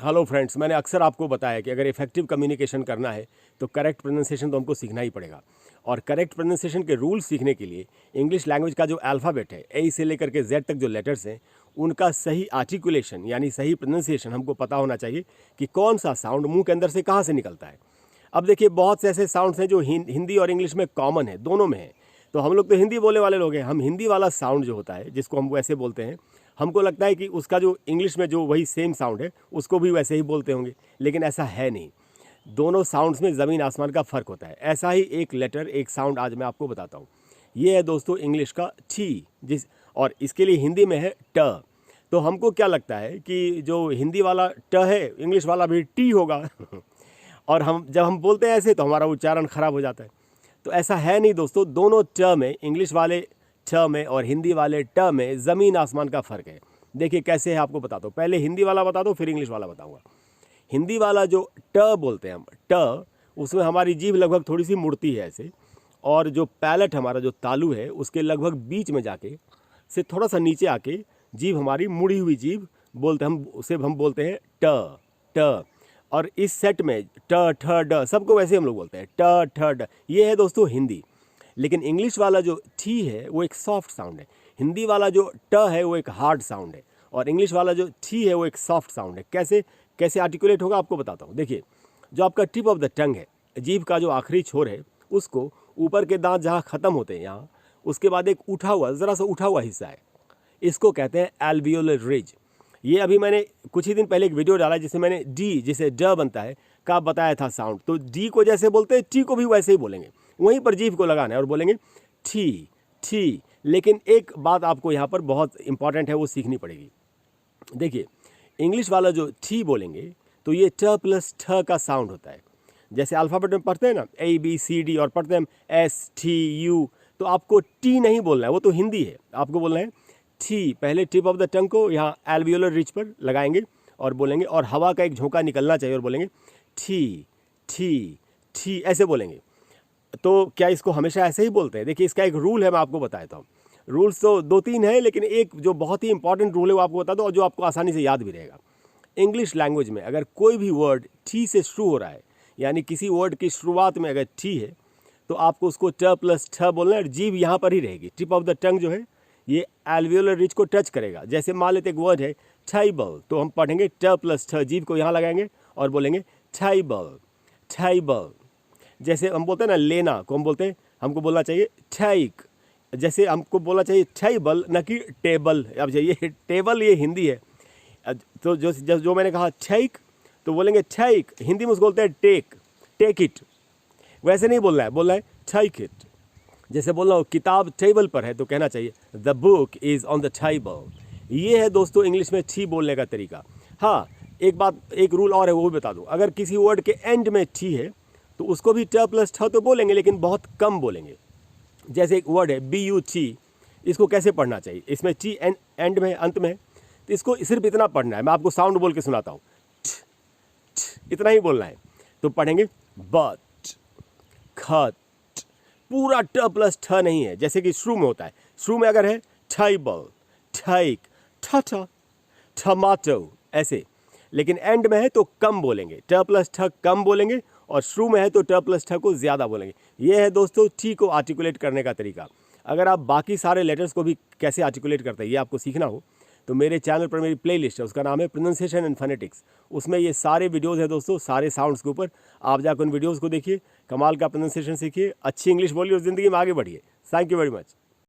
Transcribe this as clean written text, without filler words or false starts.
Hello friends, मैंने अक्सर आपको बताया कि अगर इफेक्टिव कम्युनिकेशन करना है तो करेक्ट प्रोनाउंसिएशन तो हमको सीखना ही पड़ेगा। और करेक्ट प्रोनाउंसिएशन के रूल सीखने के लिए इंग्लिश लैंग्वेज का जो अल्फ़ाबेट है, ए से लेकर के जेड तक जो लेटर्स हैं, उनका सही आर्टिकुलेशन यानी सही प्रोनाउंसिएशन हमको पता होना चाहिए कि कौन सा साउंड मुंह के अंदर से कहाँ से निकलता है। अब देखिए, बहुत से ऐसे साउंड्स हैं जो हिंदी और इंग्लिश में कॉमन है, दोनों में है। तो हम लोग तो हिंदी बोलने वाले लोग हैं, हम हिंदी वाला साउंड जो होता है, जिसको हम वैसे बोलते हैं, हमको लगता है कि उसका जो इंग्लिश में जो वही सेम साउंड है उसको भी वैसे ही बोलते होंगे, लेकिन ऐसा है नहीं। दोनों साउंड्स में ज़मीन आसमान का फ़र्क होता है। ऐसा ही एक लेटर, एक साउंड आज मैं आपको बताता हूँ। ये है दोस्तों इंग्लिश का टी, और इसके लिए हिंदी में है ट। तो हमको क्या लगता है कि जो हिंदी वाला ट है, इंग्लिश वाला भी टी होगा। और जब हम बोलते हैं ऐसे तो हमारा उच्चारण खराब हो जाता है। तो ऐसा है नहीं दोस्तों, दोनों ट में, इंग्लिश वाले ट में और हिंदी वाले ट में ज़मीन आसमान का फ़र्क है। देखिए कैसे है, आपको बताता हूँ। पहले हिंदी वाला बता दो, फिर इंग्लिश वाला बताऊँगा। हिंदी वाला जो ट बोलते हैं हम, ट, उसमें हमारी जीभ लगभग थोड़ी सी मुड़ती है ऐसे, और जो पैलेट हमारा जो तालू है उसके लगभग बीच में जाके से थोड़ा सा नीचे आके जीभ हमारी मुड़ी हुई जीभ बोलते हम, उसे हम बोलते हैं ट। ट। और इस सेट में ट ठ ड सबको वैसे हम लोग बोलते हैं ट ठ ड। ये है दोस्तों हिंदी। लेकिन इंग्लिश वाला जो टी है वो एक सॉफ्ट साउंड है, हिंदी वाला जो ट है वो एक हार्ड साउंड है, और इंग्लिश वाला जो टी है वो एक सॉफ्ट साउंड है। कैसे कैसे आर्टिकुलेट होगा आपको बताता हूँ। देखिए, जो आपका टिप ऑफ द टंग है, जीभ का जो आखिरी छोर है, उसको ऊपर के दांत जहाँ ख़त्म होते हैं यहाँ, उसके बाद एक उठा हुआ, ज़रा सा उठा हुआ हिस्सा है, इसको कहते हैं एल्वियोलर रिज। ये अभी मैंने कुछ ही दिन पहले एक वीडियो डाला जिसमें मैंने डी, जिसे ड बनता है, का बताया था साउंड। तो डी को जैसे बोलते हैं, टी को भी वैसे ही बोलेंगे, वहीं पर जीभ को लगाना है और बोलेंगे ठी ठी। लेकिन एक बात आपको यहाँ पर बहुत इंपॉर्टेंट है, वो सीखनी पड़ेगी। देखिए, इंग्लिश वाला जो ठी बोलेंगे तो ये ट प्लस ठ का साउंड होता है। जैसे अल्फ़ाबेट में पढ़ते हैं ना, ए बी सी डी, और पढ़ते हैं हम एस टी यू, तो आपको टी नहीं बोलना है, वो तो हिंदी है। आपको बोलना है ठी। पहले टिप ऑफ द टंग को यहाँ एल्वियोलर रिज पर लगाएंगे और बोलेंगे, और हवा का एक झोंका निकलना चाहिए और बोलेंगे ठी ठी ठी, ऐसे बोलेंगे। तो क्या इसको हमेशा ऐसे ही बोलते हैं? देखिए, इसका एक रूल है, मैं आपको बताता हूँ। रूल्स तो दो तीन है, लेकिन एक जो बहुत ही इंपॉर्टेंट रूल है वो आपको बता दो, और जो आपको आसानी से याद भी रहेगा। इंग्लिश लैंग्वेज में अगर कोई भी वर्ड ठी से शुरू हो रहा है, यानी किसी वर्ड की शुरुआत में अगर ठी है, तो आपको उसको ट प्लस ठ बोलना है, और जीभ यहाँ पर ही रहेगी। टिप ऑफ द टंग जो है ये एल्वियोलर रिज को टच करेगा। जैसे मान लेते एक वर्ड है टेबल, तो हम पढ़ेंगे ट प्लस ठ, जीभ को यहाँ लगाएंगे और बोलेंगे टेबल टेबल। जैसे हम बोलते हैं ना लेना को, हम बोलते हैं, हमको बोलना चाहिए टेक। जैसे हमको बोलना चाहिए टेबल, न कि टेबल। अब ये टेबल ये हिंदी है, तो जो मैंने कहा टेक, तो बोलेंगे टेक। हिंदी में उसको बोलते हैं टेक, टेक इट। वैसे नहीं बोलना है, बोलना है टेक इट। जैसे बोलना हो किताब टेबल पर है, तो कहना चाहिए the book is on the table. ये है दोस्तों इंग्लिश में ठी बोलने का तरीका। हाँ, एक बात, एक रूल और है, वो भी बता दूँ। अगर किसी वर्ड के एंड में ठी है तो उसको भी ट प्लस ठ तो बोलेंगे, लेकिन बहुत कम बोलेंगे। जैसे एक वर्ड है BUT, इसको कैसे पढ़ना चाहिए? इसमें टी एंड में, अंत में, तो इसको सिर्फ इतना पढ़ना है। मैं आपको साउंड बोल के सुनाता हूँ, इतना ही बोलना है। तो पढ़ेंगे बट, खत, पूरा ट प्लस ठ नहीं है, जैसे कि शुरू में होता है। शुरू में अगर है टेबल, टेक, ठा, टमाटो, ऐसे। लेकिन एंड में है तो कम बोलेंगे, ट प्लस ठ कम बोलेंगे, और शुरू में है तो ट प्लस ठ को ज़्यादा बोलेंगे। ये है दोस्तों टी को आर्टिकुलेट करने का तरीका। अगर आप बाकी सारे लेटर्स को भी कैसे आर्टिकुलेट करते हैं ये आपको सीखना हो, तो मेरे चैनल पर मेरी प्लेलिस्ट है, उसका नाम है प्रोनाउंसिएशन एंड फोनेटिक्स। उसमें ये सारे वीडियोज़ हैं दोस्तों, सारे साउंड्स के ऊपर। आप जाकर उन वीडियोज़ को देखिए, कमाल का प्रोनाउंसिएशन सीखिए, अच्छी इंग्लिश बोलिए और ज़िंदगी में आगे बढ़िए। Thank you very much.